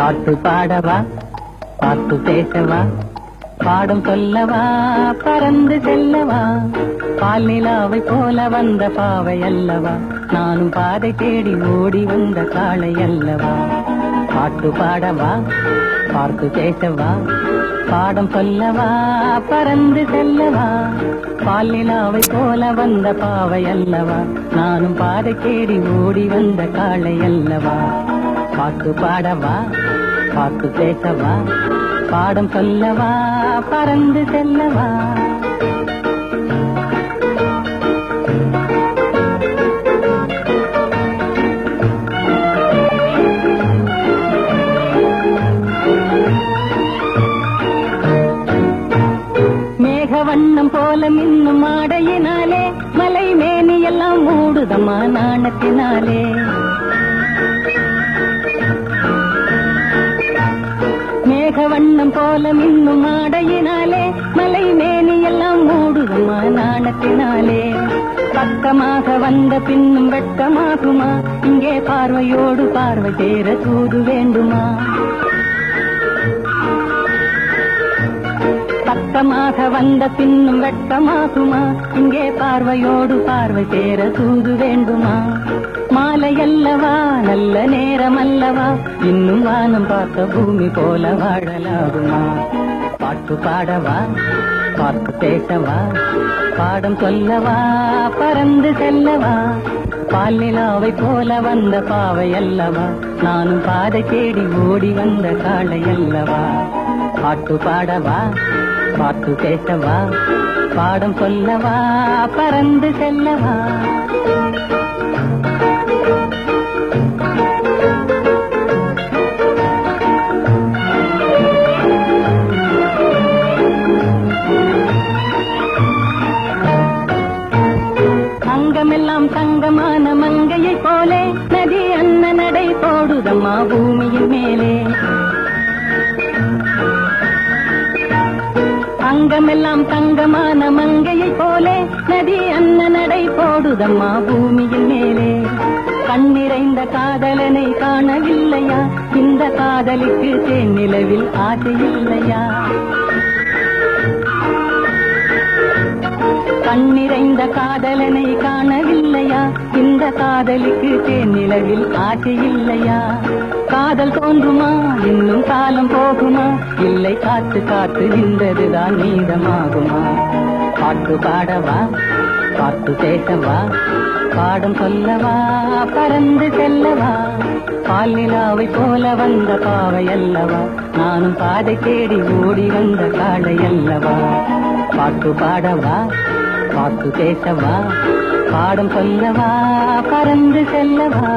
பாட்டு பாடவா, பாட்டு பேசவா, பாடம் சொல்லவா, பறந்து செல்லவா, பால் நிலாவை போல வந்த பாவை அல்லவா, நானும் பாதை தேடி ஓடி வந்த காளை அல்லவா. பாட்டு பாடவா, பாட்டு பேசவா, பாடம் சொல்லவா, பறந்து செல்லவா, பால் நிலாவை போல வந்த பாவை அல்லவா, நானும் பாதை தேடி ஓடி வந்த காளை அல்லவா. பாட்டு பாடவா, பாட்டு பேசவா, பாடம் சொல்லவா, பறந்து செல்லவா. மேகவண்ணம் போல மின்னும் ஆடையினாலே மலை மேனியெல்லாம் மூடுதம்மா நாணத்தினாலே. மேகவண்ணம் போல மின்னும் ஆடையினாலே மலை மேனியெல்லாம் மூடுதம்மா நாணத்தினாலே. பக்கமாக வந்த பின்னும் வெட்கமாகுமா, இங்கே பார்வையோடு பார்வை சேர சூது வேண்டுமா. பக்கமாக வந்த பின்னும் வெட்கமாகுமா, இங்கே பார்வையோடு பார்வை சேர சூது வேண்டுமா. மாலை அல்லவா, நல்ல நேரம் அல்லவா, இன்னும் வானம் பார்த்த பூமி போல வாழலாகுமா. பாட்டு பாடவா, பாட்டு பேசவா, பாடம் சொல்லவா, பறந்து செல்லவா, பால் நிலாவை போல வந்த பாவை அல்லவா, நானும் பாதை தேடி ஓடி வந்த காளை அல்லவா. பாட்டு பாடவா, பாட்டு பேசவா, பாடம் சொல்லவா, பறந்து செல்லவா. அங்கமெல்லாம் தங்கமான மங்கையை போலே நதி அன்ன நடை போடுதம்மா பூமியின் மேலே. அங்கமெல்லாம் தங்கமான மங்கையை போலே நதி அன்ன நடை போடுதம்மா பூமியின் மேலே. கண்ணிறைந்த காதலனை காணவில்லையா, இந்த காதலிக்கு தேனிலவில் ஆசையில்லையா. கண்ணிறைந்த காதலனை காணவில்லையா, இந்த காதலிக்கு தேனிலவில் ஆசையில்லையா. காதல் தோன்றுமா, இன்னும் காலம் போகுமா, இல்லை காத்து காத்து நின்றதுதான் மீதமாகுமா. பாட்டு பாடவா, பாட்டு பேசவா, பாடம் சொல்லவா, பறந்து செல்லவா, பால் நிலாவை போல வந்த பாவை அல்லவா, நானும் பாதை தேடி ஓடி வந்த காளை அல்லவா. பாட்டு பாடவா, பாட்டு பேசவா, பாடம் சொல்லவா, பறந்து செல்லவா.